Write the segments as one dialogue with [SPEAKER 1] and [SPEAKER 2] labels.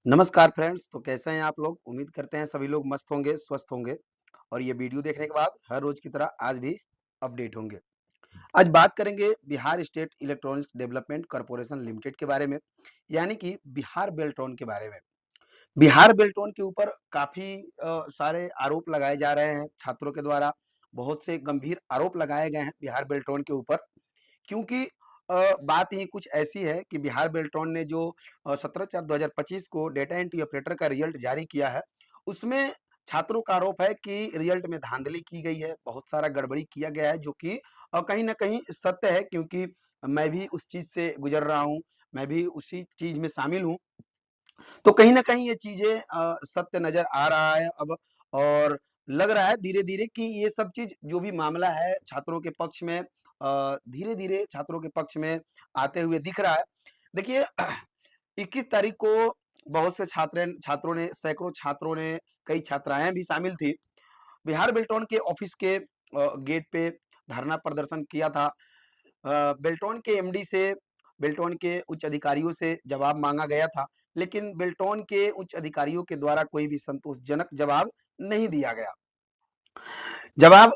[SPEAKER 1] नमस्कार फ्रेंड्स। तो कैसे हैं आप लोग? उम्मीद करते हैं सभी लोग मस्त होंगे, स्वस्थ होंगे और ये वीडियो देखने के बाद हर रोज की तरह आज भी अपडेट होंगे। आज बात करेंगे Bihar state electronics development corporation limited के बारे में, यानी कि बिहार बेल्ट्रॉन के बारे में। बिहार बेल्ट्रॉन के ऊपर काफ़ी सारे आरोप लगाए जा रहे हैं छात्रों के द्वारा। बहुत से गंभीर आरोप लगाए गए हैं बिहार बेल्ट्रॉन के ऊपर। क्योंकि बात ही कुछ ऐसी है कि बिहार बेल्ट्रॉन ने जो 17/4/2025 को डेटा एंट्री ऑपरेटर का रिजल्ट जारी किया है, उसमें छात्रों का आरोप है कि रिजल्ट में धांधली की गई है, बहुत सारा गड़बड़ी किया गया है, जो कि कहीं न कहीं सत्य है, क्योंकि मैं भी उस चीज़ से गुज़र रहा हूँ, मैं भी उसी चीज़ में शामिल हूँ। तो कहीं न कहीं ये चीज़ें सत्य नज़र आ रहा है अब, और लग रहा है धीरे-धीरे कि ये सब चीज़ जो भी मामला है छात्रों के पक्ष में धीरे-धीरे छात्रों के पक्ष में आते हुए दिख रहा है। देखिए 21 तारीख को बहुत से छात्रों ने, सैकड़ों छात्रों ने, कई छात्राएँ भी शामिल थी। बिहार बेल्ट्रॉन के ऑफिस के गेट पे धरना प्रदर्शन किया था। बेल्ट्रॉन के एमडी से, बेल्ट्रॉन के उच्च अधिकारियों से जवाब माँगा गया था, लेकिन बेल्ट्रॉन के उच्च अधिकारियों के द्वारा कोई भी संतोषजनक जवाब नहीं दिया गया। जवाब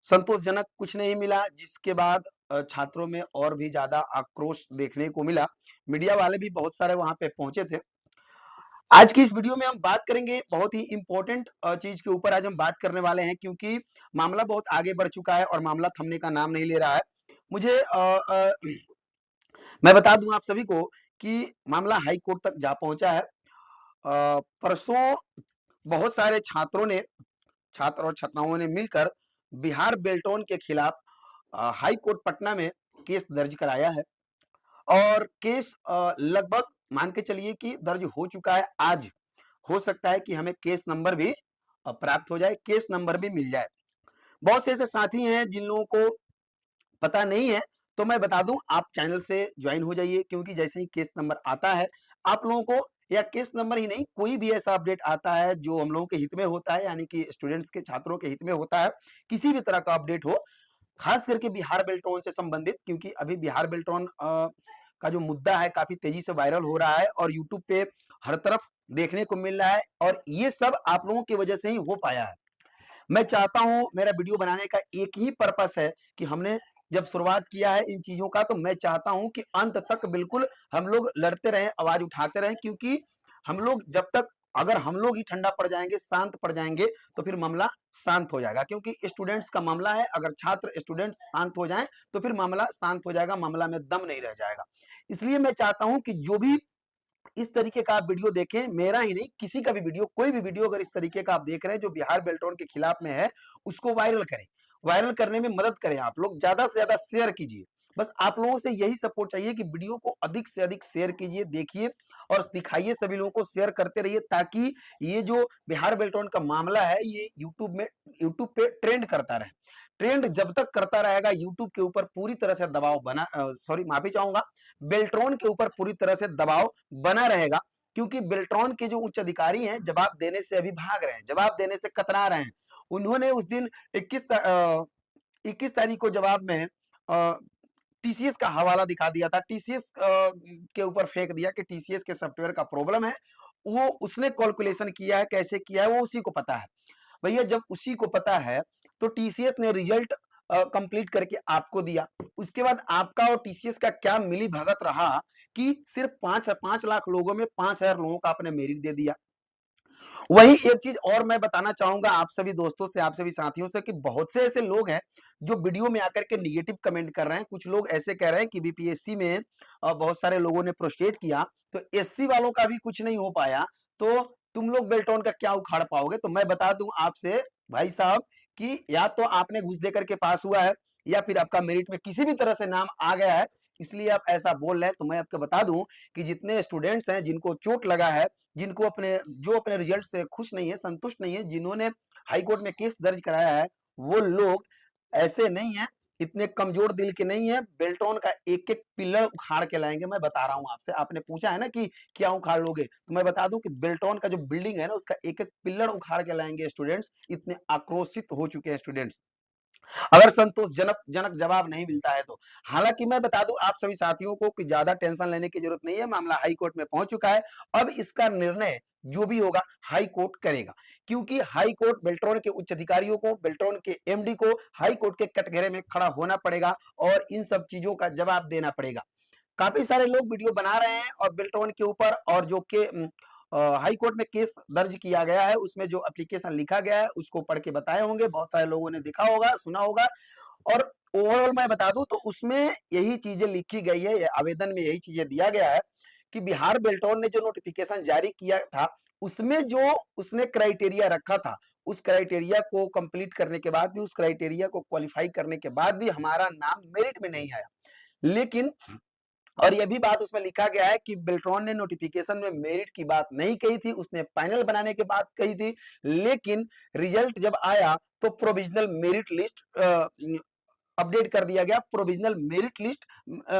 [SPEAKER 1] संतोषजनक कुछ नहीं मिला, जिसके बाद छात्रों में और भी ज़्यादा आक्रोश देखने को मिला। मीडिया वाले भी बहुत सारे वहाँ पे पहुँचे थे। आज की इस वीडियो में हम बात करेंगे बहुत ही इम्पोर्टेंट चीज़ के ऊपर आज हम बात करने वाले हैं, क्योंकि मामला बहुत आगे बढ़ चुका है और मामला थमने का नाम नहीं ले रहा है। मुझे मैं बता दूँ आप सभी को कि मामला हाई कोर्ट तक जा पहुँचा है। परसों बहुत सारे छात्र और छात्राओं ने मिलकर बिहार बेल्ट्रॉन के खिलाफ हाई कोर्ट पटना में केस दर्ज कराया है, और केस लगभग मान के चलिए कि दर्ज हो चुका है। आज हो सकता है कि हमें केस नंबर भी प्राप्त हो जाए, केस नंबर भी मिल जाए। बहुत से ऐसे साथी हैं जिन लोगों को पता नहीं है, तो मैं बता दूं, आप चैनल से ज्वाइन हो जाइए, क्योंकि जैसे ही केस नंबर आता है आप लोगों को, या केस नंबर ही नहीं, कोई भी ऐसा अपडेट आता है जो हम लोगों के हित में होता है, यानी कि स्टूडेंट्स के, छात्रों के हित में होता है, किसी भी तरह का अपडेट हो, खास करके बिहार बेल्ट्रॉन से संबंधित, क्योंकि अभी बिहार बेल्ट्रॉन का जो मुद्दा है काफी तेजी से वायरल हो रहा है और यूट्यूब पे हर तरफ देखने को मिल रहा है, और ये सब आप लोगों की वजह से ही हो पाया है। मैं चाहता हूं, मेरा वीडियो बनाने का एक ही पर्पस है कि हमने जब शुरुआत किया है इन चीजों का, तो मैं चाहता हूं कि अंत तक बिल्कुल हम लोग लड़ते रहें, आवाज उठाते रहें, क्योंकि हम लोग जब तक, अगर हम लोग ही ठंडा पड़ जाएंगे, शांत पड़ जाएंगे, तो फिर मामला शांत हो जाएगा, क्योंकि स्टूडेंट्स का मामला है। अगर छात्र स्टूडेंट्स शांत हो जाएं तो फिर मामला शांत हो जाएगा, मामला में दम नहीं रह जाएगा। इसलिए मैं चाहता हूं कि जो भी इस तरीके का आप वीडियो देखें, मेरा ही नहीं, किसी का भी वीडियो, कोई भी वीडियो अगर इस तरीके का आप देख रहे हैं जो बिहार बेल्ट्रॉन के खिलाफ में है, उसको वायरल करें। वायरल करने में मदद करें, आप लोग ज्यादा से ज्यादा शेयर कीजिए। बस आप लोगों से यही सपोर्ट चाहिए कि वीडियो को अधिक से अधिक शेयर कीजिए, देखिए और दिखाइए, सभी लोगों को शेयर करते रहिए, ताकि ये जो बिहार बेल्ट्रॉन का मामला है ये यूट्यूब पे ट्रेंड करता रहे। ट्रेंड जब तक करता रहेगा, यूट्यूब के ऊपर पूरी तरह से दबाव बना, सॉरी माफी चाहूंगा, बेल्ट्रॉन के ऊपर पूरी तरह से दबाव बना रहेगा, क्योंकि बेल्ट्रॉन के जो उच्च अधिकारी हैं जवाब देने से अभी भाग रहे हैं, जवाब देने से कतरा रहे हैं। उन्होंने उस दिन 21 तारीख को जवाब में टीसीएस का हवाला दिखा दिया था, टीसीएस के ऊपर फेंक दिया कि टीसीएस के सॉफ्टवेयर का प्रॉब्लम है, वो उसने कैलकुलेशन किया है, कैसे किया है वो उसी को पता है। भैया जब उसी को पता है, तो टीसीएस ने रिजल्ट कंप्लीट करके आपको दिया, उसके बाद आपका और टीसीएस का क्या मिली भगत रहा कि सिर्फ 5 लाख लोगों में 5,000 लोगों का आपने मेरिट दे दिया। वही एक चीज और मैं बताना चाहूंगा आप सभी दोस्तों से, आप सभी साथियों से, कि बहुत से ऐसे लोग हैं जो वीडियो में आकर के निगेटिव कमेंट कर रहे हैं। कुछ लोग ऐसे कह रहे हैं कि बीपीएससी में बहुत सारे लोगों ने प्रोस्टेट किया, तो एससी वालों का भी कुछ नहीं हो पाया, तो तुम लोग बेल्ट्रॉन का क्या उखाड़ पाओगे? तो मैं बता दूं आपसे भाई साहब कि या तो आपने घुस दे करके पास हुआ है, या फिर आपका मेरिट में किसी भी तरह से नाम आ गया है, इसलिए आप ऐसा बोल रहे हैं। तो मैं आपको बता दूं कि जितने स्टूडेंट्स हैं जिनको चोट लगा है, जिनको अपने रिजल्ट से खुश नहीं है, संतुष्ट नहीं है, जिन्होंने हाई कोर्ट में केस दर्ज कराया है, वो लोग ऐसे नहीं है, इतने कमजोर दिल के नहीं है। बेल्ट्रॉन का एक एक पिलर उखाड़ के लाएंगे, मैं बता रहा हूं आपसे। आपने पूछा है ना कि क्या उखाड़ लोगे, तो मैं बता दूं कि बेल्ट्रॉन का जो बिल्डिंग है ना, उसका एक एक पिलर उखाड़ के लाएंगे स्टूडेंट्स, इतने आक्रोशित हो चुके हैं स्टूडेंट्स। अगर संतोषजनक जनक जवाब नहीं मिलता है तो। हालाँकि मैं बता दूँ आप सभी साथियों को कि ज़्यादा टेंशन लेने की ज़रूरत नहीं है, मामला हाई कोर्ट में पहुँच चुका है। अब इसका निर्णय जो भी होगा हाई कोर्ट करेगा, क्योंकि हाई कोर्ट बेल्ट्रॉन के उच्च अधिकारियों को, बेल्ट्रॉन के एमडी को हाई कोर्ट के कटघरे में खड़ा होना पड़ेगा और इन सब चीज़ों का जवाब देना पड़ेगा। काफ़ी सारे लोग वीडियो बना रहे हैं और बेल्ट्रॉन के ऊपर, और जो कि हाई कोर्ट में केस दर्ज किया गया है, उसमें जो एप्लीकेशन लिखा गया है उसको पढ़ के बताए होंगे, बहुत सारे लोगों ने देखा होगा, सुना होगा। और ओवरऑल मैं बता दूं तो उसमें यही चीजें लिखी गई है, आवेदन में यही चीजें दिया गया है कि बिहार बेल्ट्रॉन ने जो नोटिफिकेशन जारी किया था उसमें जो उसने क्राइटेरिया रखा था, उस क्राइटेरिया को कंप्लीट करने के बाद भी, उस क्राइटेरिया को क्वालिफाई करने के बाद भी हमारा नाम मेरिट में नहीं आया। लेकिन और यह भी बात उसमें लिखा गया है कि बेल्ट्रॉन ने नोटिफिकेशन में मेरिट की बात नहीं कही थी, उसने पैनल बनाने की बात कही थी। लेकिन रिजल्ट जब आया तो प्रोविजनल मेरिट लिस्ट अपडेट कर दिया गया, प्रोविजनल मेरिट लिस्ट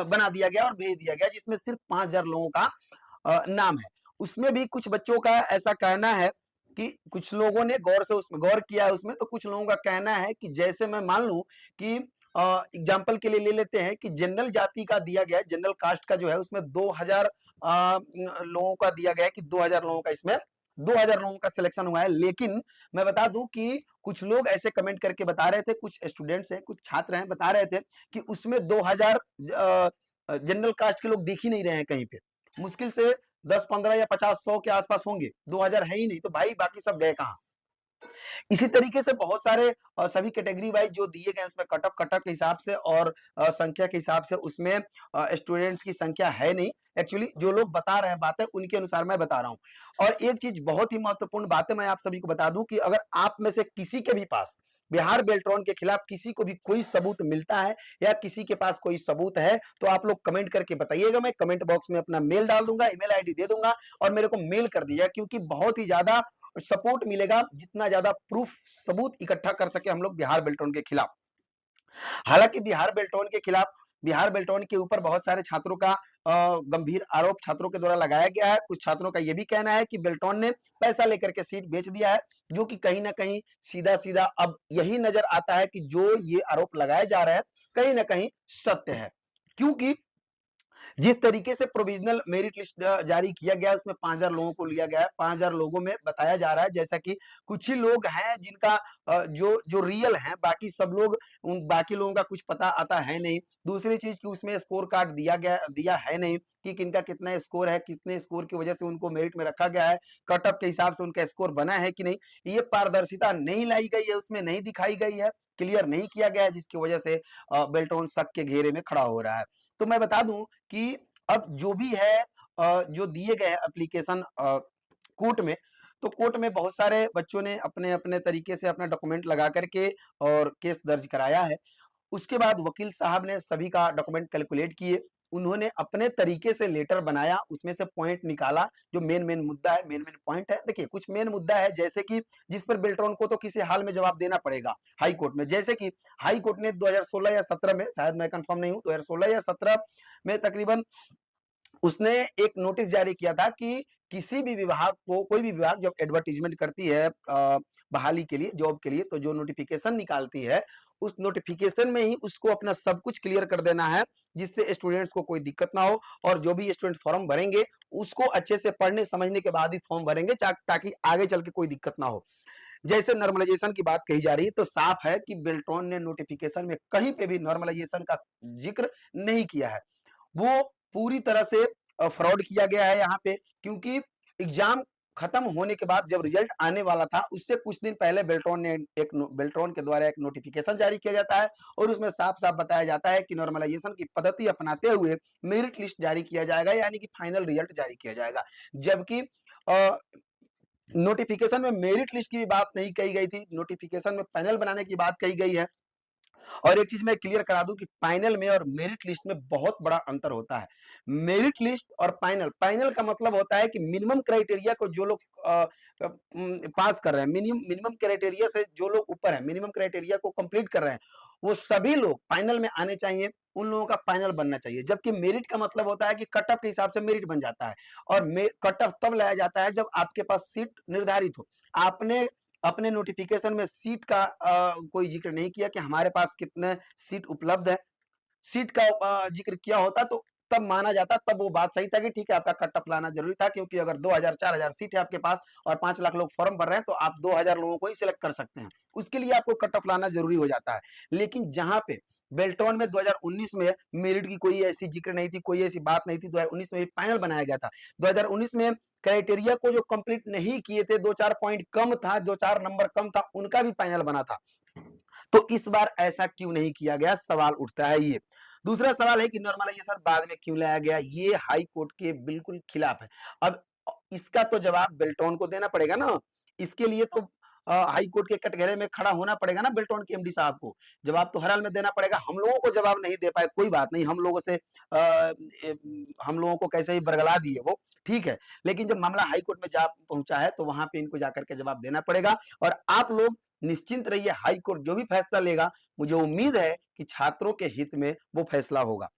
[SPEAKER 1] बना दिया गया और भेज दिया गया, जिसमें सिर्फ 5,000 लोगों का नाम है। उसमें भी कुछ बच्चों का ऐसा कहना है कि कुछ लोगों ने गौर से उसमें गौर किया है उसमें, तो कुछ लोगों का कहना है कि जैसे मैं मान लूं कि एग्जाम्पल के लिए ले लेते हैं कि जनरल जाति का दिया गया है, जनरल कास्ट का जो है उसमें 2000 लोगों का दिया गया है कि 2000 लोगों का, इसमें 2000 लोगों का सिलेक्शन हुआ है। लेकिन मैं बता दूं कि कुछ लोग ऐसे कमेंट करके बता रहे थे, कुछ स्टूडेंट्स हैं, कुछ छात्र हैं, बता रहे थे कि उसमें 2000 जनरल कास्ट के लोग दिख ही नहीं रहे हैं कहीं पे। मुश्किल से 10-15 या 50-100 के आसपास होंगे, 2000 है ही नहीं, तो भाई बाकी सब गए कहाँ? इसी तरीके से बहुत सारे सभी कैटेगरी वाइज जो दिए गए उसमें कट ऑफ के हिसाब से और संख्या के हिसाब से उसमें स्टूडेंट्स की संख्या है नहीं। एक्चुअली जो लोग बता रहे हैं बातें उनके अनुसार मैं बता रहा हूं। और एक चीज बहुत ही महत्वपूर्ण बात है, मैं आप सभी को बता दूं कि अगर आप में से किसी के भी पास बिहार बेल्ट्रॉन के खिलाफ किसी को भी कोई सबूत मिलता है या किसी के पास कोई सबूत है तो आप लोग कमेंट करके बताइएगा। मैं कमेंट बॉक्स में अपना मेल डाल दूंगा, ईमेल आईडी दे दूंगा और मेरे को मेल कर दीजिएगा, क्योंकि बहुत ही ज्यादा सपोर्ट मिलेगा जितना ज्यादा प्रूफ सबूत इकट्ठा कर सके हम लोग बिहार बेल्ट्रॉन के खिलाफ। हालांकि बिहार बेल्ट्रॉन के ऊपर बहुत सारे छात्रों का गंभीर आरोप छात्रों के द्वारा लगाया गया है। कुछ छात्रों का यह भी कहना है कि बेल्ट्रॉन ने पैसा लेकर के सीट बेच दिया है, जो कि कहीं ना कहीं सीधा सीधा अब यही नजर आता है कि जो ये आरोप लगाए जा रहे हैं कहीं ना कहीं सत्य है। क्योंकि जिस तरीके से प्रोविजनल मेरिट लिस्ट जारी किया गया है उसमें 5,000 लोगों को लिया गया है। 5,000 लोगों में बताया जा रहा है जैसा कि कुछ ही लोग हैं जिनका जो जो रियल है, बाकी सब लोग, उन बाकी लोगों का कुछ पता आता है नहीं। दूसरी चीज कि उसमें स्कोर कार्ड दिया है नहीं कि किनका कितना स्कोर है, कितने स्कोर की वजह से उनको मेरिट में रखा गया है, कट ऑफ के हिसाब से उनका स्कोर बना है कि नहीं, ये पारदर्शिता नहीं लाई गई है, उसमें नहीं दिखाई गई है, क्लियर नहीं किया गया है, जिसकी वजह से बेल्ट्रॉन शक के घेरे में खड़ा हो रहा है। तो मैं बता दूं कि अब जो भी है जो दिए गए हैं एप्लीकेशन कोर्ट में, तो कोर्ट में बहुत सारे बच्चों ने अपने अपने तरीके से अपना डॉक्यूमेंट लगा करके और केस दर्ज कराया है। उसके बाद वकील साहब ने सभी का डॉक्यूमेंट कैलकुलेट किए, उन्होंने अपने तरीके से लेटर बनाया, उसमें से पॉइंट निकाला जो मेन मेन मुद्दा है, मेन मेन पॉइंट है। देखिए कुछ मेन मुद्दा है जैसे कि जिस पर बेल्ट्रॉन को तो किसी हाल में जवाब देना पड़ेगा हाई कोर्ट में, जैसे कि हाई कोर्ट ने 2016 या 17 में, शायद मैं कंफर्म नहीं हूं, 2016 या 17 में तकरीबन उसने एक नोटिस जारी किया था कि किसी भी विभाग को, कोई भी विभाग जब एडवर्टीजमेंट करती है बहाली के लिए, जॉब के लिए, तो जो नोटिफिकेशन निकालती है उस नोटिफिकेशन में ही उसको अपना सब कुछ क्लियर कर देना है, जिससे स्टूडेंट्स को कोई दिक्कत ना हो। और जो भी स्टूडेंट फॉर्म भरेंगे उसको अच्छे से पढ़ने समझने के बाद ही फॉर्म भरेंगे, ताकि आगे चल के कोई दिक्कत ना हो। जैसे नॉर्मलाइजेशन की बात कही जा रही है, तो साफ है कि बेल्ट्रॉन ने नोटिफिकेशन में कहीं पे भी नॉर्मलाइजेशन का जिक्र नहीं किया है। वो पूरी तरह से फ्रॉड किया गया है यहाँ पे, क्योंकि एग्जाम खत्म होने के बाद जब रिजल्ट आने वाला था उससे कुछ दिन पहले बेल्ट्रॉन के द्वारा एक नोटिफिकेशन जारी किया जाता है और उसमें साफ साफ बताया जाता है कि नॉर्मलाइजेशन की पद्धति अपनाते हुए मेरिट लिस्ट जारी किया जाएगा, यानी कि फाइनल रिजल्ट जारी किया जाएगा। जबकि नोटिफिकेशन में मेरिट लिस्ट की भी बात नहीं कही गई थी, नोटिफिकेशन में पैनल बनाने की बात कही गई है। और एक चीज मैं क्लियर करा दूं कि फाइनल में और मेरिट लिस्ट में बहुत बड़ा अंतर होता है। मेरिट लिस्ट और फाइनल, फाइनल का मतलब होता है कि मिनिमम क्राइटेरिया को जो लोग पास कर रहे हैं, मिनिमम क्राइटेरिया से जो लोग ऊपर है, मिनिमम क्राइटेरिया को कंप्लीट कर रहे हैं, वो सभी लोग फाइनल में आने चाहिए, उन लोगों का फाइनल बनना चाहिए। जबकि मेरिट का मतलब होता है कि कट ऑफ के हिसाब से मेरिट बन जाता है, और कट ऑफ तब लाया जाता है जब आपके पास सीट निर्धारित हो। आपने अपने नोटिफिकेशन में सीट का कोई जिक्र नहीं किया कि हमारे पास कितने सीट उपलब्ध है। सीट का जिक्र किया होता तो तब माना जाता, तब वो बात सही था कि ठीक है आपका कट ऑफ लाना जरूरी था, क्योंकि अगर 2000 4000 सीट है आपके पास और 5 लाख लोग फॉर्म भर रहे हैं तो आप 2000 लोगों को ही सिलेक्ट कर सकते हैं, उसके लिए आपको कट ऑफ लाना जरूरी हो जाता है। लेकिन जहां पे बेल्टॉन में 2019 में मेरिट की कोई ऐसी जिक्र नहीं थी, कोई ऐसी बात नहीं थी। 2019 में पैनल बनाया गया था। 2019 में क्राइटेरिया को जो कंप्लीट नहीं किए थे, 2-4 पॉइंट कम था, 2-4 नंबर कम था, उनका भी पैनल बना था। तो इस बार ऐसा क्यों नहीं किया गया, सवाल उठता है ये। दूसरा सवाल है कि नॉर्मलाइजेशन बाद में क्यों लाया गया, ये हाई कोर्ट के बिल्कुल खिलाफ है। अब इसका तो जवाब बेल्टॉन को देना पड़ेगा ना, इसके लिए तो हाई कोर्ट के कटघरे में खड़ा होना पड़ेगा ना बेल्टॉन के एमडी साहब को, जवाब तो हर हाल में देना पड़ेगा। हम लोगों को जवाब नहीं दे पाए, कोई बात नहीं, हम लोगों से हम लोगों को कैसे ही बरगला दिए वो, ठीक है। लेकिन जब मामला हाई कोर्ट में जा पहुंचा है तो वहां पे इनको जाकर के जवाब देना पड़ेगा। और आप लोग निश्चिंत रहिए, हाई कोर्ट जो भी फैसला लेगा, मुझे उम्मीद है कि छात्रों के हित में वो फैसला होगा,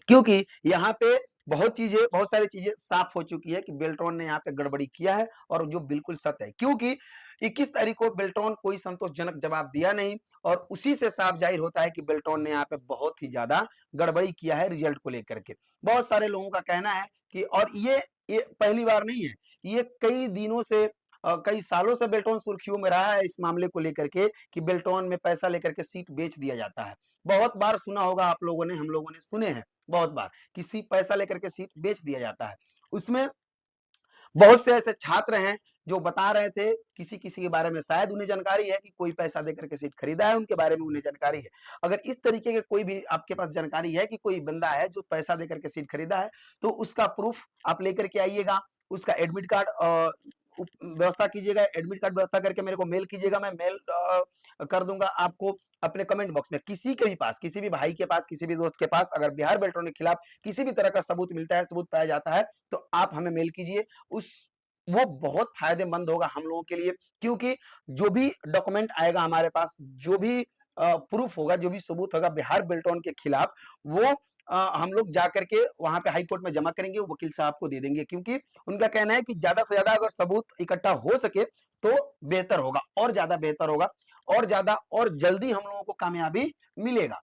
[SPEAKER 1] क्योंकि यहाँ पे बहुत सारी चीजें साफ हो चुकी है कि बेल्ट्रॉन ने यहाँ पे गड़बड़ी किया है, और जो बिल्कुल सत्य है, क्योंकि 21 तारीख को बेल्ट्रॉन कोई संतोषजनक जवाब दिया नहीं, और उसी से साफ जाहिर होता है कि बेल्ट्रॉन ने यहाँ पे बहुत ही ज्यादा गड़बड़ी किया है रिजल्ट को लेकर के। बहुत सारे लोगों का कहना है कि, और ये पहली बार नहीं है, ये कई दिनों से कई सालों से बेल्ट्रॉन सुर्खियों में रहा है इस मामले को लेकर के कि बेल्ट्रॉन में पैसा लेकर के सीट बेच दिया जाता है। बहुत बार सुना होगा आप लोगों ने, हम लोगों ने सुने हैं बहुत बार, किसी पैसा लेकर के सीट बेच दिया जाता है। उसमें बहुत से ऐसे छात्र हैं जो बता रहे थे, किसी किसी के बारे में शायद उन्हें जानकारी है कि कोई पैसा देकर के सीट खरीदा है, उनके बारे में उन्हें जानकारी है। अगर इस तरीके के कोई भी आपके पास जानकारी है कि कोई बंदा है जो पैसा देकर के सीट खरीदा है, तो उसका प्रूफ आप लेकर के आइएगा, उसका एडमिट कार्ड व्यवस्था कीजिएगा, एडमिट कार्ड व्यवस्था करके मेरे को मेल कीजिएगा, मैं मेल कर दूंगा आपको। अपने कमेंट बॉक्स में किसी के भी पास, किसी भी भाई के पास, किसी भी दोस्त के पास अगर बिहार बेल्ट्रॉन के खिलाफ किसी भी तरह का सबूत मिलता है, सबूत पाया जाता है, तो आप हमें मेल कीजिए। उस वो बहुत फायदेमंद होगा हम लोगों के लिए, क्योंकि जो भी डॉक्यूमेंट आएगा हमारे पास, जो भी प्रूफ होगा, जो भी सबूत होगा बिहार बेल्ट्रॉन के खिलाफ, वो हम लोग जाकर के वहां पे हाई कोर्ट में जमा करेंगे, वो वकील साहब को दे देंगे, क्योंकि उनका कहना है कि ज्यादा से ज्यादा अगर सबूत इकट्ठा हो सके तो बेहतर होगा, और ज्यादा बेहतर होगा, और ज्यादा और जल्दी हम लोगों को कामयाबी मिलेगा।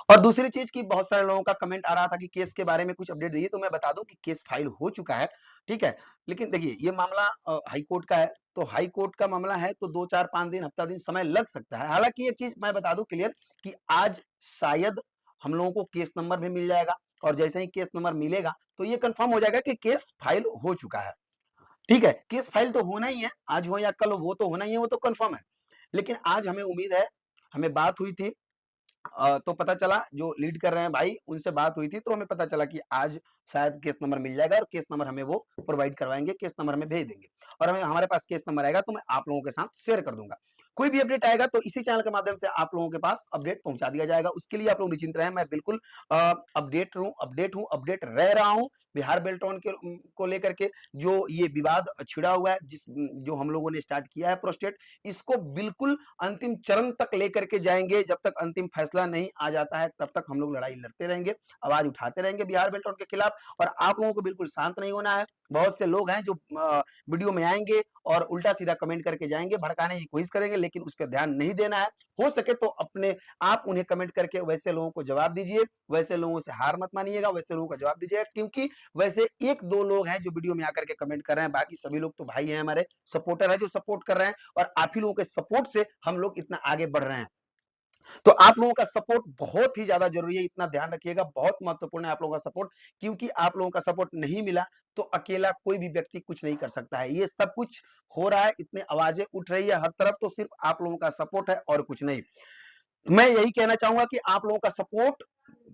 [SPEAKER 1] और दूसरी चीज की, बहुत सारे लोगों का कमेंट आ रहा था कि केस के बारे में कुछ अपडेट दीजिए, तो मैं बता दूं कि केस फाइल हो चुका है, ठीक है। लेकिन देखिए ये मामला हाई कोर्ट का है, तो हाई कोर्ट का मामला है तो 2-4-5 दिन, हफ्ता दिन समय लग सकता है। हालांकि एक चीज मैं बता दूं क्लियर, कि आज शायद हम लोगों को केस नंबर भी मिल जाएगा, और जैसे ही केस नंबर मिलेगा तो ये कंफर्म हो जाएगा कि केस फाइल हो चुका है, ठीक है। केस फाइल तो होना ही है, आज हो या कल हो, वो तो होना ही है, वो तो कंफर्म है। लेकिन आज हमें उम्मीद है, हमें बात हुई थी, तो पता चला, जो लीड कर रहे हैं भाई उनसे बात हुई थी, तो हमें पता चला कि आज शायद केस नंबर मिल जाएगा, और केस नंबर हमें वो प्रोवाइड करवाएंगे, केस नंबर हमें भेज देंगे, और हमें हमारे पास केस नंबर आएगा तो मैं आप लोगों के साथ शेयर कर दूंगा। कोई भी अपडेट आएगा तो इसी चैनल के माध्यम से आप लोगों के पास अपडेट पहुंचा दिया जाएगा। उसके लिए आप लोग निश्चिंत रहें, मैं बिल्कुल अपडेट रह रहा हूँ बिहार बेल्ट्रॉन के को लेकर के। जो ये विवाद छिड़ा हुआ है, जो हम लोगों ने स्टार्ट किया है प्रोस्टेट, इसको बिल्कुल अंतिम चरण तक लेकर के जाएंगे। जब तक अंतिम फैसला नहीं आ जाता है तब तक हम लोग लड़ाई लड़ते रहेंगे, आवाज उठाते रहेंगे बिहार बेल्ट्रॉन के खिलाफ। और आप लोगों को बिल्कुल शांत नहीं होना है। बहुत से लोग हैं जो वीडियो में आएंगे और उल्टा सीधा कमेंट करके जाएंगे, भड़काने की कोशिश करेंगे, लेकिन उस पर ध्यान नहीं देना है। हो सके तो अपने आप उन्हें कमेंट करके वैसे लोगों को जवाब दीजिए, वैसे लोगों से हार मत मानिएगा, वैसे लोगों का जवाब दीजिएगा, क्योंकि वैसे 1-2 लोग हैं जो वीडियो में आकर के कमेंट कर रहे हैं, बाकी सभी लोग तो भाई हैं, हमारे सपोर्टर है जो सपोर्ट कर रहे हैं, और आप ही लोगों के सपोर्ट से हम लोग इतना आगे बढ़ रहे हैं। तो आप लोगों का सपोर्ट बहुत ही ज्यादा जरूरी है, इतना ध्यान रखिएगा, बहुत महत्वपूर्ण है आप लोगों का सपोर्ट, क्योंकि आप लोगों का सपोर्ट नहीं मिला तो अकेला कोई भी व्यक्ति कुछ नहीं कर सकता है। ये सब कुछ हो रहा है, इतनी आवाजें उठ रही है हर तरफ, तो सिर्फ आप लोगों का सपोर्ट है और कुछ नहीं। मैं यही कहना चाहूंगा कि आप लोगों का सपोर्ट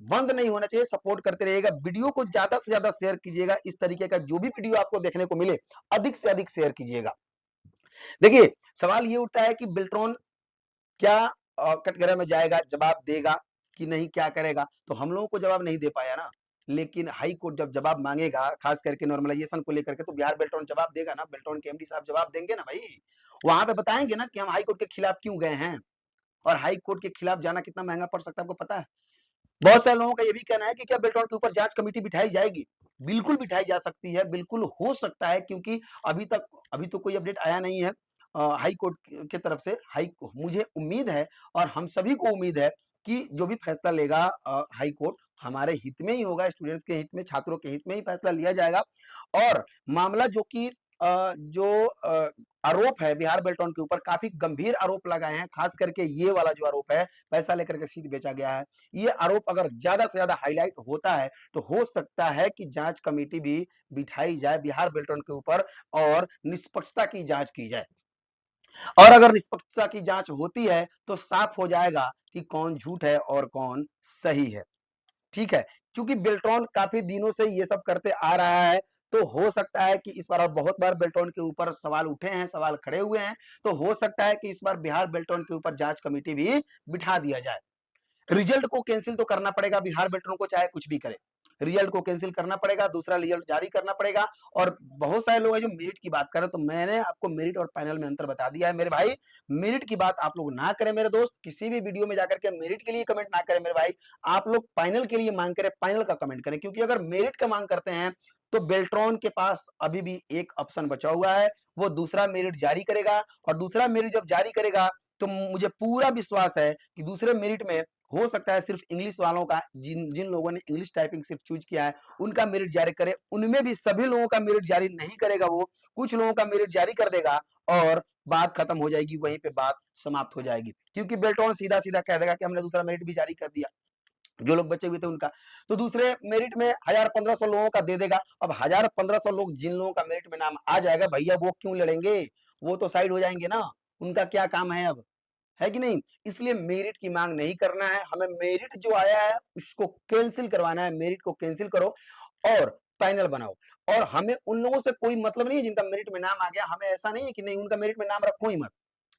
[SPEAKER 1] बंद नहीं होना चाहिए, सपोर्ट करते रहिएगा, वीडियो को ज्यादा से ज्यादा शेयर कीजिएगा, इस तरीके का जो भी वीडियो आपको देखने को मिले अधिक से अधिक शेयर कीजिएगा। देखिए सवाल ये उठता है कि बेल्ट्रॉन क्या कटघरे में जाएगा, जवाब देगा कि नहीं, क्या करेगा, तो हम लोगों को जवाब नहीं दे पाया ना। लेकिन हाई कोर्ट जब जवाब मांगेगा, खास करके नॉर्मलाइजेशन को लेकर के, तो बिहार बेल्ट्रॉन जवाब देगा ना, बेल्ट्रॉन के एमडी साहब जवाब देंगे ना भाई, वहां पे बताएंगे ना कि हम हाई कोर्ट के खिलाफ क्यों गए हैं, और हाई कोर्ट के खिलाफ जाना कितना महंगा पड़ सकता है आपको पता है। बहुत सारे लोगों का ये भी कहना है कि क्या बेल्ट्रॉन के ऊपर जांच कमेटी बिठाई जाएगी, बिल्कुल बिठाई जा सकती है, बिल्कुल हो सकता है, क्योंकि अभी तो कोई अपडेट आया नहीं है। हाई कोर्ट की तरफ से मुझे उम्मीद है और हम सभी को उम्मीद है कि जो भी फैसला लेगा हाई कोर्ट हमारे हित में ही होगा, स्टूडेंट्स के हित में, छात्रों के हित में ही फैसला लिया जाएगा। और मामला जो कि जो आरोप है बिहार बेल्टॉन के ऊपर, काफी गंभीर आरोप लगाए हैं, खास करके ये वाला जो आरोप है, पैसा लेकर के सीट बेचा गया है, ये आरोप अगर ज्यादा से ज्यादा हाईलाइट होता है तो हो सकता है कि जांच कमेटी भी बिठाई जाए बिहार बेल्टॉन के ऊपर और निष्पक्षता की जांच की जाए। और अगर निष्पक्षता की जांच होती है तो साफ हो जाएगा कि कौन झूठ है और कौन सही है। ठीक है, क्योंकि बेल्ट्रॉन काफी दिनों से ये सब करते आ रहा है, तो हो सकता है कि इस बार, और बहुत बार बेल्ट्रॉन के ऊपर सवाल उठे हैं, सवाल खड़े हुए हैं, तो हो सकता है कि इस बार बिहार बेल्ट्रॉन के ऊपर जांच कमेटी भी बिठा दिया जाए। रिजल्ट को कैंसिल तो करना पड़ेगा बिहार बेल्ट्रॉन को, चाहे कुछ भी करे, रिजल्ट को कैंसिल करना पड़ेगा, दूसरा रिजल्ट जारी करना पड़ेगा। और बहुत सारे लोग हैं जो मेरिट की बात करें, तो मैंने आपको मेरिट और फाइनल में अंतर बता दिया है मेरे भाई। मेरिट की बात आप लोग ना करें मेरे दोस्त, किसी भी वीडियो में जाकर के मेरिट के लिए कमेंट ना करें मेरे भाई, आप लोग फाइनल के लिए मांग करें, फाइनल का कमेंट करें। क्योंकि अगर मेरिट का मांग करते हैं तो बेल्ट्रॉन के पास अभी भी एक ऑप्शन बचा हुआ है, वो दूसरा मेरिट जारी करेगा। और दूसरा मेरिट जब जारी करेगा तो मुझे पूरा विश्वास है कि दूसरे मेरिट में हो सकता है सिर्फ इंग्लिश वालों का, जिन जिन लोगों ने इंग्लिश टाइपिंग सिर्फ चूज किया है उनका मेरिट जारी करे। उनमें भी सभी लोगों का मेरिट जारी नहीं करेगा, वो कुछ लोगों का मेरिट जारी कर देगा और बात खत्म हो जाएगी, वहीं पे बात समाप्त हो जाएगी। क्योंकि बेल्ट्रॉन सीधा सीधा कह देगा कि हमने दूसरा मेरिट भी जारी कर दिया, जो लोग बचे हुए थे उनका, तो दूसरे मेरिट में 1000-1500 लोगों का दे देगा। अब 1000-1500 लोग जिन लोगों का मेरिट में नाम आ जाएगा, भैया वो क्यों लड़ेंगे, वो तो साइड हो जाएंगे ना, उनका क्या काम है अब, है कि नहीं। इसलिए मेरिट की मांग नहीं करना है हमें, मेरिट जो आया है उसको कैंसिल करवाना है, मेरिट को कैंसिल करो और फाइनल बनाओ। और हमें उन लोगों से कोई मतलब नहीं है जिनका मेरिट में नाम आ गया, हमें ऐसा नहीं है कि नहीं उनका मेरिट में नाम रखो ही मत,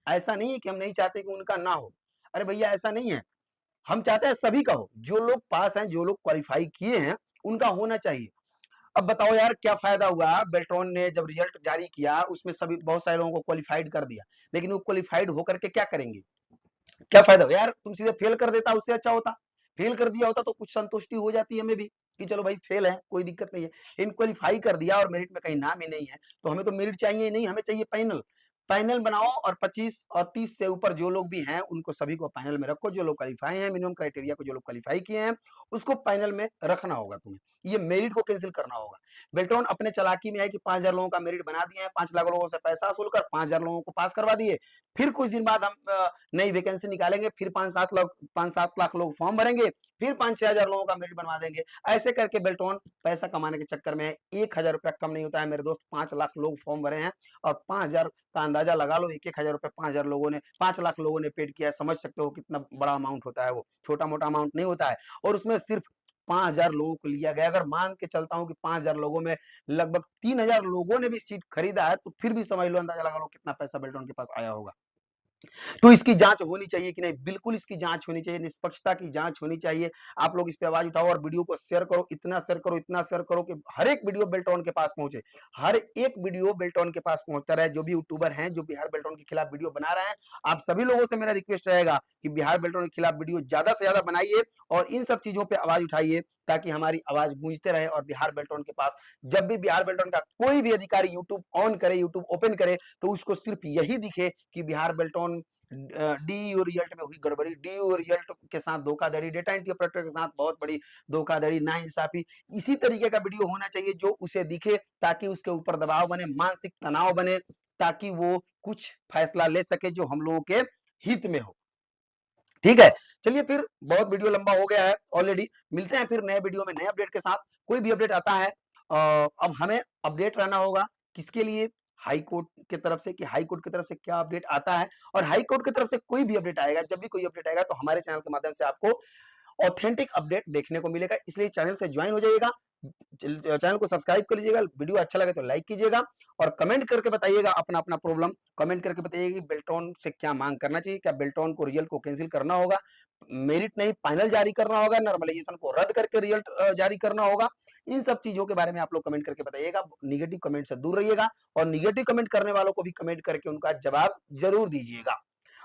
[SPEAKER 1] ऐसा नहीं है कि हम नहीं चाहते कि उनका ना हो, अरे भैया ऐसा नहीं है, हम चाहते हैं सभी का हो, जो लोग पास हैं, जो लोग क्वालिफाई किए हैं उनका होना चाहिए। अब बताओ यार क्या फायदा हुआ, बेल्ट्रॉन ने जब रिजल्ट जारी किया उसमें सभी बहुत सारे लोगों को क्वालिफाइड कर दिया, लेकिन वो क्वालिफाइड होकर के क्या करेंगे, क्या फायदा हो यार, तुम सीधे फेल कर देता, उससे अच्छा होता फेल कर दिया होता, तो कुछ संतुष्टि हो जाती है हमें भी कि चलो भाई फेल है कोई दिक्कत नहीं है। इन क्वालिफाई कर दिया और मेरिट में कहीं नाम ही नहीं है, तो हमें तो मेरिट चाहिए ही नहीं, हमें चाहिए फाइनल। फाइनल बनाओ और 25 और 30 से ऊपर जो लोग भी हैं उनको सभी को फाइनल में रखो, जो लोग क्वालिफाई हैं मिनिमम क्राइटेरिया को, जो लोग क्वालिफाई किए हैं उसको फाइनल में रखना होगा तुम्हें, ये मेरिट को कैंसिल करना होगा। बेल्ट्रॉन अपने चालाकी में है कि 5000 लोगों का मेरिट बना दिए हैं, 5 लाख लोगों से पैसा वसूल कर 5000 लोगों को पास करवा दिए, फिर कुछ दिन बाद हम नई वैकेंसी निकालेंगे, फिर 5-7 लाख लोग फॉर्म भरेंगे, फिर 5-6 हजार लोगों का मेरिट बनवा देंगे। ऐसे करके बेल्ट्रॉन पैसा कमाने के चक्कर में 1000 रुपया कम नहीं होता है मेरे दोस्त, 5 लाख लोग फॉर्म भरे हैं और 5000 का अंदाजा लगा लो, 1000 रुपये 5000 लोगों ने, 5 लाख लोगों ने पेड किया है, समझ सकते हो कितना बड़ा अमाउंट होता है, वो छोटा मोटा अमाउंट नहीं होता है। और उसमें सिर्फ 5000 लोगों को लिया गया, अगर मान के चलता हूं कि 5000 लोगों में लगभग 3000 लोगों ने भी सीट खरीदा है, तो फिर भी समझ लो, अंदाजा लगा लो कितना पैसा बेल्ट्रॉन के पास आया होगा। तो इसकी जांच होनी चाहिए कि नहीं, बिल्कुल इसकी जांच होनी चाहिए, निष्पक्षता की जांच होनी चाहिए। आप लोग इस पे आवाज उठाओ और वीडियो को शेयर करो, इतना शेयर करो, इतना शेयर करो कि हर एक वीडियो बेल्ट्रॉन के पास पहुंचे, हर एक वीडियो बेल्ट्रॉन के पास पहुंचता रहे। जो भी यूट्यूबर हैं जो बिहार बेल्ट्रॉन के खिलाफ वीडियो बना रहे हैं, आप सभी लोगों से मेरा रिक्वेस्ट रहेगा कि बिहार बेल्ट्रॉन के खिलाफ वीडियो ज्यादा से ज्यादा बनाइए और इन सब चीजों पर आवाज उठाइए, ताकि हमारी आवाज गूंजते रहे। और बिहार बेल्ट्रॉन के पास जब भी बिहार बेल्ट्रॉन का कोई भी अधिकारी यूट्यूब ऑन करे, यूट्यूब ओपन करे, तो उसको सिर्फ यही दिखे कि बिहार बेल्ट्रॉन डीईओ रिजल्ट में हुई गड़बड़ी, डीईओ रिजल्ट के साथ धोखाधड़ी, डेटा एंट्री ऑपरेटर के साथ बहुत बड़ी धोखाधड़ी, नाइंसाफी, इसी तरीके का वीडियो होना चाहिए जो उसे दिखे, ताकि उसके ऊपर दबाव बने, मानसिक तनाव बने, ताकि वो कुछ फैसला ले सके जो हम लोगों के हित में हो। ठीक है, चलिए फिर बहुत वीडियो लंबा हो गया है ऑलरेडी, मिलते हैं फिर नए वीडियो में नए अपडेट के साथ। कोई भी अपडेट आता है अब हमें अपडेट रहना होगा, किसके लिए, हाई कोर्ट की तरफ से, कि हाई कोर्ट की तरफ से क्या अपडेट आता है। और हाई कोर्ट की तरफ से कोई भी अपडेट आएगा, जब भी कोई अपडेट आएगा तो हमारे चैनल के माध्यम से आपको ऑथेंटिक अपडेट देखने को मिलेगा, इसलिए चैनल से ज्वाइन हो जाइएगा, चैनल को सब्सक्राइब कर लीजिएगा, वीडियो अच्छा लगे तो लाइक कीजिएगा और कमेंट करके बताइएगा अपना अपना प्रॉब्लम, कमेंट करके बताइएगा कि बेल्ट्रॉन से क्या मांग करना चाहिए, क्या बेल्ट्रॉन को रिजल्ट को कैंसिल करना होगा, मेरिट नहीं फाइनल जारी करना होगा, नॉर्मलाइजेशन को रद्द करके रिजल्ट जारी करना होगा। इन सब चीजों के बारे में आप लोग कमेंट करके बताइएगा, निगेटिव कमेंट से दूर रहिएगा और निगेटिव कमेंट करने वालों को भी कमेंट करके उनका जवाब जरूर दीजिएगा।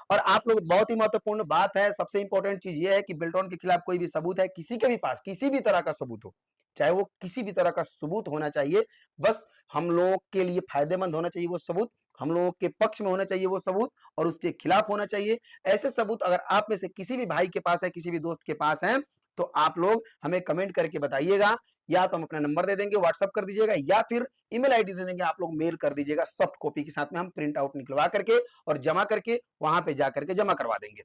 [SPEAKER 1] और आप लोग, बहुत ही महत्वपूर्ण बात है, सबसे इंपॉर्टेंट चीज ये है कि बेल्ट्रॉन के खिलाफ कोई भी सबूत है, किसी के भी पास किसी भी तरह का सबूत हो, चाहे वो किसी भी तरह का सबूत होना चाहिए, बस हम लोगों के लिए फायदेमंद होना चाहिए वो सबूत, हम लोगों के पक्ष में होना चाहिए वो सबूत और उसके खिलाफ होना चाहिए। ऐसे सबूत अगर आप में से किसी भी भाई के पास है, किसी भी दोस्त के पास है, तो आप लोग हमें कमेंट करके बताइएगा, या तो हम अपना नंबर दे देंगे, व्हाट्सएप कर दीजिएगा, या फिर ईमेल आईडी दे देंगे, आप लोग मेल कर दीजिएगा सॉफ्ट कॉपी के साथ में, हम प्रिंट आउट निकलवा करके और जमा करके वहां पे जा करके जमा करवा देंगे।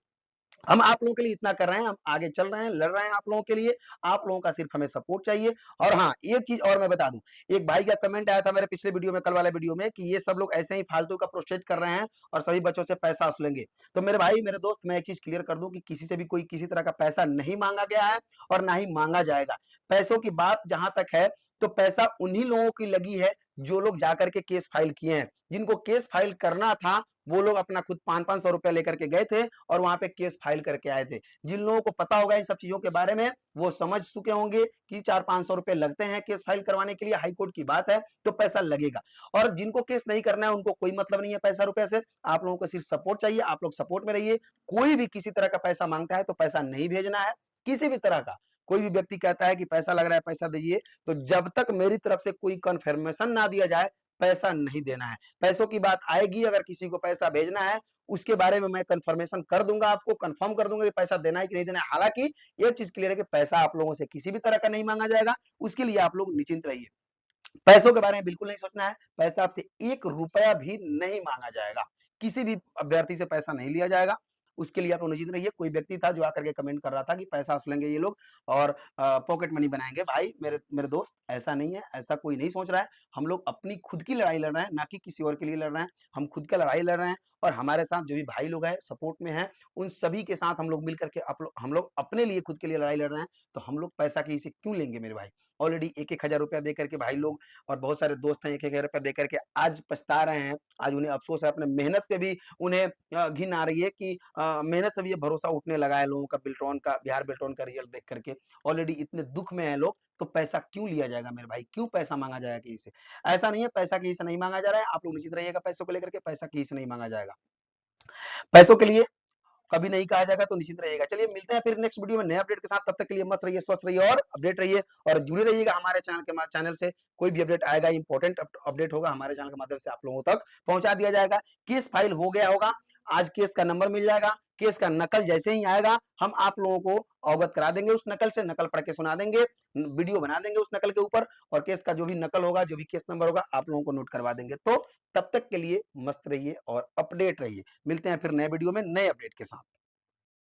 [SPEAKER 1] हम आप लोगों के लिए इतना कर रहे हैं, हम आगे चल रहे हैं, लड़ रहे हैं आप लोगों के लिए, आप लोगों का सिर्फ हमें सपोर्ट चाहिए। और हाँ, एक चीज और मैं बता दूं, एक भाई का कमेंट आया था मेरे पिछले वीडियो में, कल वाले वीडियो में, कि ये सब लोग ऐसे ही फालतू का प्रोस्टेट कर रहे हैं और सभी बच्चों से पैसा वसूलेंगे। तो मेरे भाई, मेरे दोस्त, मैं एक चीज क्लियर कर दूं कि किसी से भी कोई किसी तरह का पैसा नहीं मांगा गया है और ना ही मांगा जाएगा। पैसों की बात जहां तक है, तो पैसा उन्हीं लोगों की लगी है जो लोग जाकर के केस फाइल किए हैं। जिनको केस फाइल करना था वो लोग अपना खुद 500-500 रुपया लेकर के गए थे और वहां पे केस फाइल करके आए थे। जिन लोगों को पता होगा इन सब चीजों के बारे में, वो समझ चुके होंगे कि 400-500 रुपए लगते हैं केस फाइल करवाने के लिए, हाई कोर्ट की बात है तो पैसा लगेगा। और जिनको केस नहीं करना है उनको कोई मतलब नहीं है पैसा रुपए से। आप लोगों को सिर्फ सपोर्ट चाहिए, आप लोग सपोर्ट में रहिए। कोई भी किसी तरह का पैसा मांगता है तो पैसा नहीं भेजना है, किसी भी तरह का। कोई भी व्यक्ति कहता है कि पैसा लग रहा है, पैसा दीजिए, तो जब तक मेरी तरफ से कोई कंफर्मेशन ना दिया जाए, पैसा नहीं देना है। पैसों की बात आएगी, अगर किसी को पैसा भेजना है, उसके बारे में मैं कंफर्मेशन कर दूंगा, आपको कंफर्म कर दूंगा कि पैसा देना है कि नहीं देना है। हालांकि एक चीज क्लियर है कि पैसा आप लोगों से किसी भी तरह का नहीं मांगा जाएगा, उसके लिए आप लोग निश्चिंत रहिए। पैसों के बारे में बिल्कुल नहीं सोचना है, पैसा आपसे 1 रुपया भी नहीं मांगा जाएगा, किसी भी अभ्यर्थी से पैसा नहीं लिया जाएगा। उसके लिए आप लोग निश्चिंत रहिए। कोई व्यक्ति था जो आकर के कमेंट कर रहा था कि पैसा वसूलेंगे ये लोग और पॉकेट मनी बनाएंगे। भाई, मेरे मेरे दोस्त, ऐसा नहीं है, ऐसा कोई नहीं सोच रहा है। हम लोग अपनी खुद की लड़ाई लड़ रहे हैं, ना कि किसी और के लिए लड़ रहे हैं। हम खुद का लड़ाई लड़ रहे हैं और हमारे साथ जो भी भाई लोग हैं सपोर्ट में हैं, उन सभी के साथ हम लोग मिल करके हम लोग अपने लिए, खुद के लिए लड़ाई लड़ रहे हैं। तो हम लोग पैसा किसी से क्यों लेंगे मेरे भाई? ऑलरेडी 1-1 हज़ार रुपया दे करके भाई लोग, और बहुत सारे दोस्त हैं 1-1 हज़ार रुपया दे करके आज पछता रहे हैं। आज उन्हें अफ़सोस है, अपने मेहनत पे भी उन्हें घिन आ रही है कि मेहनत से भी ये भरोसा उठने लगा है लोगों का, बिल्ट्रॉन का, बिहार बिल्ट्रॉन का रिजल्ट देख करके। ऑलरेडी इतने दुःख में हैं लोग, तो पैसा क्यों लिया जाएगा मेरे भाई? क्यों पैसा माँगा जाएगा किसी से? ऐसा नहीं है, पैसा किसी से नहीं माँगा जा रहा है। आप लोग निश्चित रहिएगा पैसों को लेकर के, पैसा किसी से नहीं माँगा जाएगा। पैसों के लिए कभी नहीं कहा जाएगा, तो निश्चित रहिएगा। चलिए, मिलते हैं फिर नेक्स्ट वीडियो में नए अपडेट के साथ। तब तक के लिए मस्त रहिए, स्वस्थ रहिए और अपडेट रहिए, और जुड़े रहिएगा हमारे चैनल से। कोई भी अपडेट आएगा, इंपॉर्टेंट अपडेट होगा, हमारे चैनल के माध्यम से आप लोगों तक पहुंचा दिया जाएगा। केस फाइल हो गया होगा, आज केस का नंबर मिल जाएगा। केस का नकल जैसे ही आएगा, हम आप लोगों को अवगत करा देंगे उस नकल से, नकल पढ़ के सुना देंगे, वीडियो बना देंगे उस नकल के ऊपर, और केस का जो भी नकल होगा, जो भी केस नंबर होगा, आप लोगों को नोट करवा देंगे। तो तब तक के लिए मस्त रहिए और अपडेट रहिए। मिलते हैं फिर नए वीडियो में नए अपडेट के साथ।